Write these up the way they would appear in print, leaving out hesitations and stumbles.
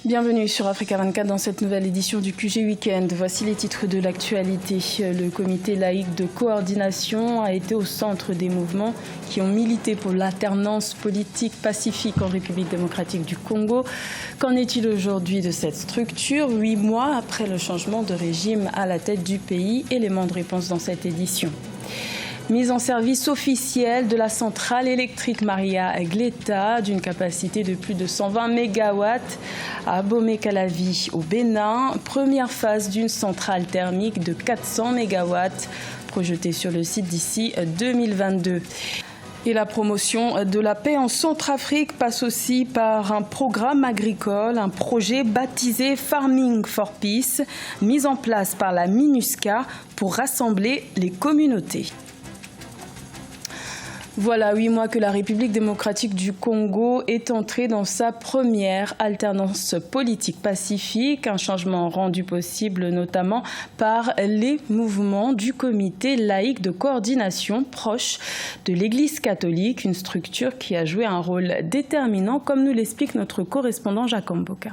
Bienvenue sur Africa 24 dans cette nouvelle édition du QG Weekend. Voici les titres de l'actualité. Le comité laïque de coordination a été au centre des mouvements qui ont milité pour l'alternance politique pacifique en République démocratique du Congo. Qu'en est-il aujourd'hui de cette structure, 8 mois après le changement de régime à la tête du pays? Élément de réponse dans cette édition. Mise en service officielle de la centrale électrique Maria Gleta d'une capacité de plus de 120 MW à Abomey-Calavi au Bénin. Première phase d'une centrale thermique de 400 MW projetée sur le site d'ici 2022. Et la promotion de la paix en Centrafrique passe aussi par un programme agricole, un projet baptisé Farming for Peace, mis en place par la MINUSCA pour rassembler les communautés. Voilà 8 mois que la République démocratique du Congo est entrée dans sa première alternance politique pacifique, un changement rendu possible notamment par les mouvements du comité laïque de coordination proche de l'Église catholique, une structure qui a joué un rôle déterminant, comme nous l'explique notre correspondant Jacques Mboka.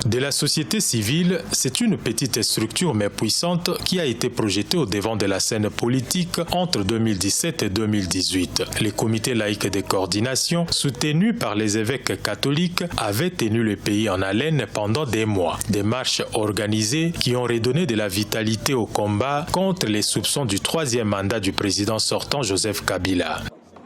De la société civile, c'est une petite structure mais puissante qui a été projetée au devant de la scène politique entre 2017 et 2018. Les comités laïques de coordination, soutenus par les évêques catholiques, avaient tenu le pays en haleine pendant des mois. Des marches organisées qui ont redonné de la vitalité au combat contre les soupçons du troisième mandat du président sortant Joseph Kabila.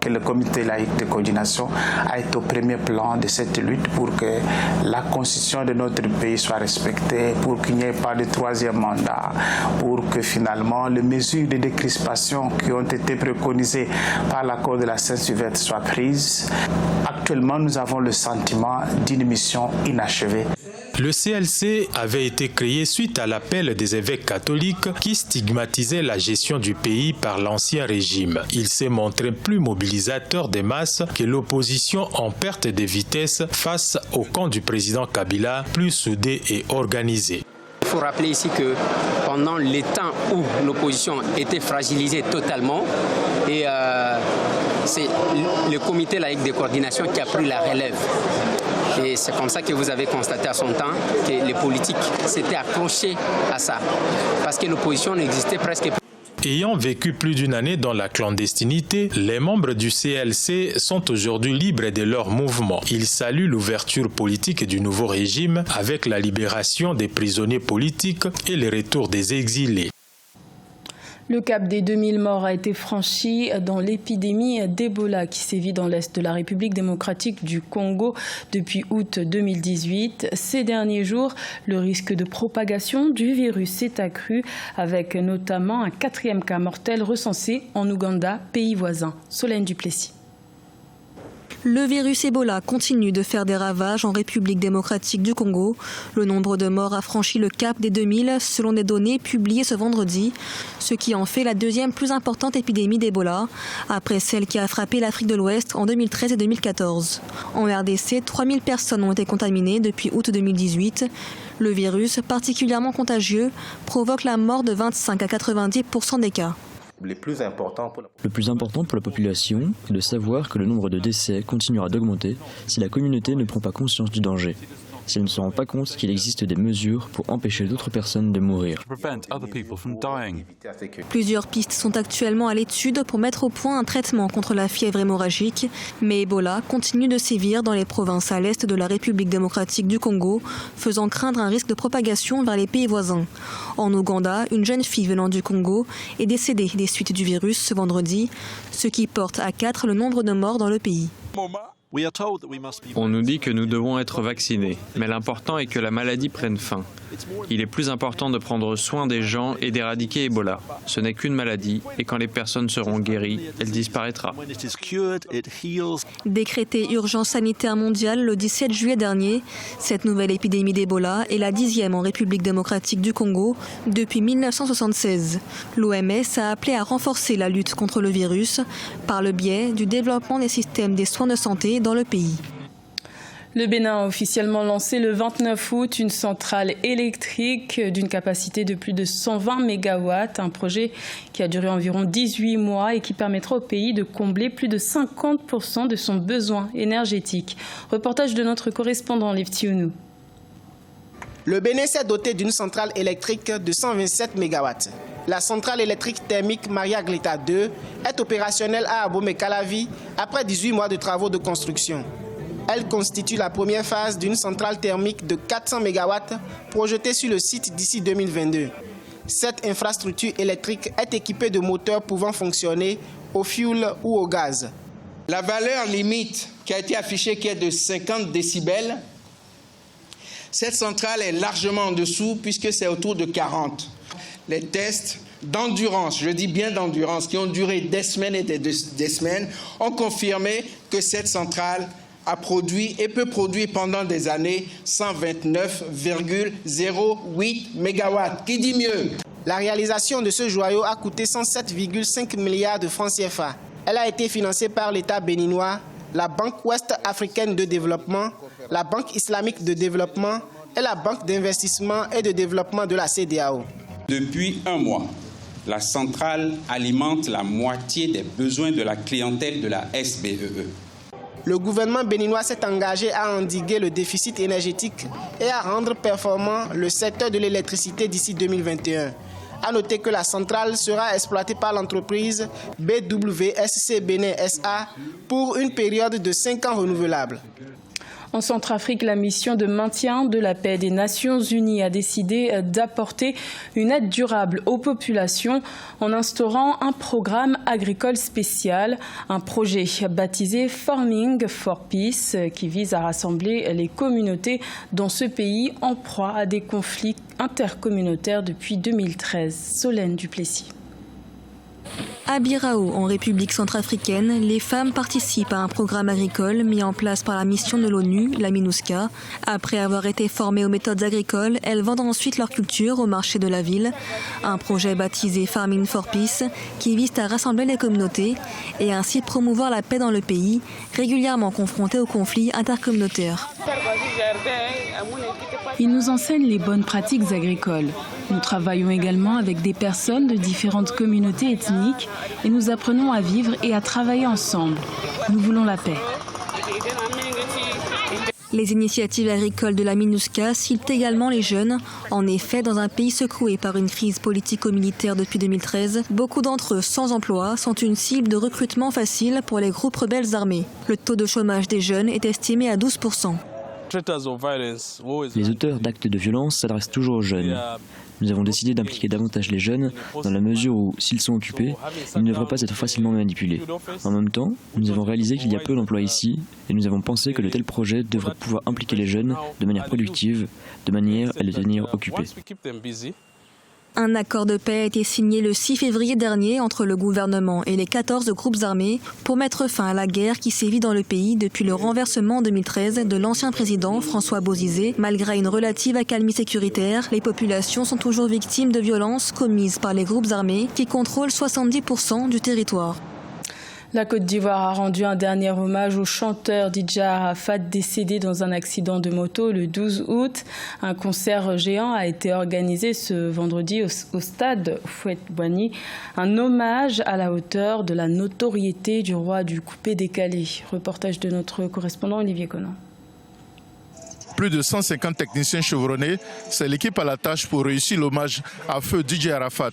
Le comité laïque de coordination a été au premier plan de cette lutte pour que la constitution de notre pays soit respectée, pour qu'il n'y ait pas de troisième mandat, pour que finalement les mesures de décrispation qui ont été préconisées par l'accord de la Saint-Sylvestre soient prises. Actuellement, nous avons le sentiment d'une mission inachevée. Le CLC avait été créé suite à l'appel des évêques catholiques qui stigmatisaient la gestion du pays par l'ancien régime. Il s'est montré plus mobilisateur des masses que l'opposition en perte de vitesse face au camp du président Kabila, plus soudé et organisé. Il faut rappeler ici que pendant les temps où l'opposition était fragilisée totalement, et c'est le comité laïque de coordination qui a pris la relève. Et c'est comme ça que vous avez constaté à son temps que les politiques s'étaient accrochés à ça, parce que l'opposition n'existait presque plus. Ayant vécu plus d'une année dans la clandestinité, les membres du CLC sont aujourd'hui libres de leur mouvement. Ils saluent l'ouverture politique du nouveau régime avec la libération des prisonniers politiques et le retour des exilés. Le cap des 2000 morts a été franchi dans l'épidémie d'Ebola qui sévit dans l'est de la République démocratique du Congo depuis août 2018. Ces derniers jours, le risque de propagation du virus s'est accru avec notamment un 4e cas mortel recensé en Ouganda, pays voisin. Solène Duplessis. Le virus Ebola continue de faire des ravages en République démocratique du Congo. Le nombre de morts a franchi le cap des 2000 selon des données publiées ce vendredi, ce qui en fait la deuxième plus importante épidémie d'Ebola, après celle qui a frappé l'Afrique de l'Ouest en 2013 et 2014. En RDC, 3000 personnes ont été contaminées depuis août 2018. Le virus, particulièrement contagieux, provoque la mort de 25 à 90% des cas. Le plus important pour la population est de savoir que le nombre de décès continuera d'augmenter si la communauté ne prend pas conscience du danger. Si elle ne se rend pas compte qu'il existe des mesures pour empêcher d'autres personnes de mourir. Plusieurs pistes sont actuellement à l'étude pour mettre au point un traitement contre la fièvre hémorragique, mais Ebola continue de sévir dans les provinces à l'est de la République démocratique du Congo, faisant craindre un risque de propagation vers les pays voisins. En Ouganda, une jeune fille venant du Congo est décédée des suites du virus ce vendredi, ce qui porte à 4 le nombre de morts dans le pays. On nous dit que nous devons être vaccinés, mais l'important est que la maladie prenne fin. Il est plus important de prendre soin des gens et d'éradiquer Ebola. Ce n'est qu'une maladie et quand les personnes seront guéries, elle disparaîtra. Décrétée urgence sanitaire mondiale le 17 juillet dernier, cette nouvelle épidémie d'Ebola est la 10e en République démocratique du Congo depuis 1976. L'OMS a appelé à renforcer la lutte contre le virus par le biais du développement des systèmes des soins de santé dans le pays. Le Bénin a officiellement lancé le 29 août une centrale électrique d'une capacité de plus de 120 MW, un projet qui a duré environ 18 mois et qui permettra au pays de combler plus de 50% de son besoin énergétique. Reportage de notre correspondant Lefti Ounou. Le Bénin s'est doté d'une centrale électrique de 127 MW. La centrale électrique thermique Maria Glita 2 est opérationnelle à Abomey-Calavi après 18 mois de travaux de construction. Elle constitue la première phase d'une centrale thermique de 400 MW projetée sur le site d'ici 2022. Cette infrastructure électrique est équipée de moteurs pouvant fonctionner au fioul ou au gaz. La valeur limite qui a été affichée, qui est de 50 décibels, cette centrale est largement en dessous puisque c'est autour de 40. Les tests d'endurance, je dis bien d'endurance, qui ont duré des semaines et des semaines, ont confirmé que cette centrale a produit et peut produire pendant des années 129,08 MW. Qui dit mieux? La réalisation de ce joyau a coûté 107,5 milliards de francs CFA. Elle a été financée par l'État béninois, la Banque ouest-africaine de développement, la Banque islamique de développement et la Banque d'investissement et de développement de la CEDEAO. Depuis un mois, la centrale alimente la moitié des besoins de la clientèle de la SBEE. Le gouvernement béninois s'est engagé à endiguer le déficit énergétique et à rendre performant le secteur de l'électricité d'ici 2021. À noter que la centrale sera exploitée par l'entreprise BWSC Bénin SA pour une période de 5 ans renouvelable. En Centrafrique, la mission de maintien de la paix des Nations Unies a décidé d'apporter une aide durable aux populations en instaurant un programme agricole spécial, un projet baptisé Farming for Peace qui vise à rassembler les communautés dans ce pays en proie à des conflits intercommunautaires depuis 2013. Solène Duplessis. À Birao, en République centrafricaine, les femmes participent à un programme agricole mis en place par la mission de l'ONU, la MINUSCA. Après avoir été formées aux méthodes agricoles, elles vendent ensuite leur culture au marché de la ville. Un projet baptisé Farming for Peace qui vise à rassembler les communautés et ainsi promouvoir la paix dans le pays, régulièrement confronté aux conflits intercommunautaires. Ils nous enseignent les bonnes pratiques agricoles. Nous travaillons également avec des personnes de différentes communautés ethniques et nous apprenons à vivre et à travailler ensemble. Nous voulons la paix. Les initiatives agricoles de la MINUSCA ciblent également les jeunes. En effet, dans un pays secoué par une crise politico-militaire depuis 2013, beaucoup d'entre eux sans emploi sont une cible de recrutement facile pour les groupes rebelles armés. Le taux de chômage des jeunes est estimé à 12%. Les auteurs d'actes de violence s'adressent toujours aux jeunes. Nous avons décidé d'impliquer davantage les jeunes dans la mesure où, s'ils sont occupés, ils ne devraient pas être facilement manipulés. En même temps, nous avons réalisé qu'il y a peu d'emplois ici et nous avons pensé que de tels projets devraient pouvoir impliquer les jeunes de manière productive, de manière à les tenir occupés. Un accord de paix a été signé le 6 février dernier entre le gouvernement et les 14 groupes armés pour mettre fin à la guerre qui sévit dans le pays depuis le renversement en 2013 de l'ancien président François Bozizé. Malgré une relative accalmie sécuritaire, les populations sont toujours victimes de violences commises par les groupes armés qui contrôlent 70% du territoire. La Côte d'Ivoire a rendu un dernier hommage au chanteur DJ Arafat décédé dans un accident de moto le 12 août. Un concert géant a été organisé ce vendredi au stade Fouet-Boigny. Un hommage à la hauteur de la notoriété du roi du coupé-décalé. Reportage de notre correspondant Olivier Conan. Plus de 150 techniciens chevronnés, c'est l'équipe à la tâche pour réussir l'hommage à feu DJ Arafat.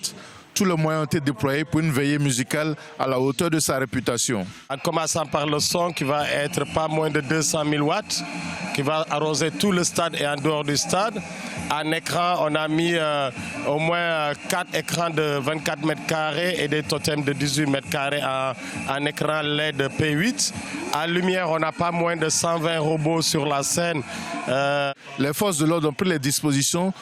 Tous les moyens ont été déployés pour une veillée musicale à la hauteur de sa réputation. En commençant par le son qui va être pas moins de 200 000 watts, qui va arroser tout le stade et en dehors du stade. En écran, on a mis au moins 4 écrans de 24 mètres carrés et des totems de 18 mètres carrés en écran LED P8. En lumière, on n'a pas moins de 120 robots sur la scène. Les forces de l'ordre ont pris les dispositions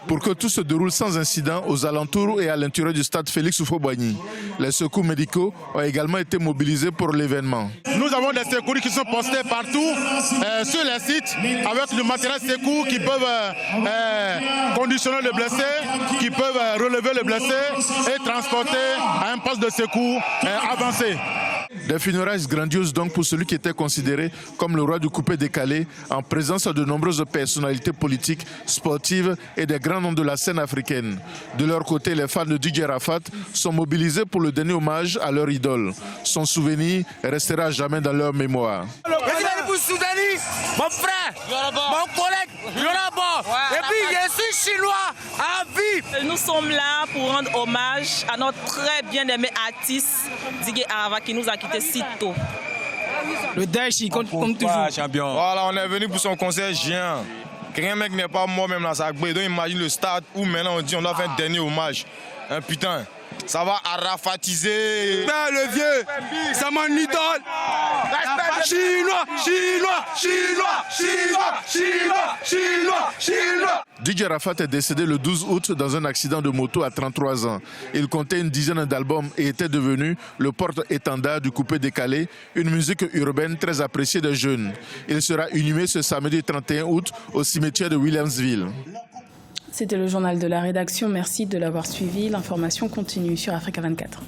pour que tout se déroule sans incident aux alentours et à l'intérieur du stade Félix Houphouët-Boigny. Les secours médicaux ont également été mobilisés pour l'événement. Nous avons des secours qui sont postés partout sur les sites avec le matériel secours qui peuvent conditionner le blessé, qui peuvent relever le blessé et transporter à un poste de secours avancé. Des funérailles grandioses donc pour celui qui était considéré comme le roi du coupé-décalé, en présence de nombreuses personnalités politiques, sportives et des grands noms de la scène africaine. De leur côté, les fans de DJ Arafat sont mobilisés pour le dernier hommage à leur idole. Son souvenir restera à jamais dans leur mémoire. Mon frère, mon collègue, et puis je suis chinois à vie. Nous sommes là pour rendre hommage à notre très bien-aimé artiste DJ Arafat qui nous a quittés si tôt. Le Daesh compte comme toujours. Champion. Voilà, on est venu pour son concert géant. Qu'un mec n'est pas mort même dans sa grille. Donc imagine le stade où maintenant on dit on doit faire un dernier hommage. Un putain. Ça va arafatiser. Le vieux, c'est mon idole. Chinois, chinois, chinois, chinois, chinois, chinois, chinois. DJ Arafat est décédé le 12 août dans un accident de moto à 33 ans. Il comptait une dizaine d'albums et était devenu le porte-étendard du coupé-décalé, une musique urbaine très appréciée des jeunes. Il sera inhumé ce samedi 31 août au cimetière de Williamsville. C'était le journal de la rédaction. Merci de l'avoir suivi. L'information continue sur Africa 24.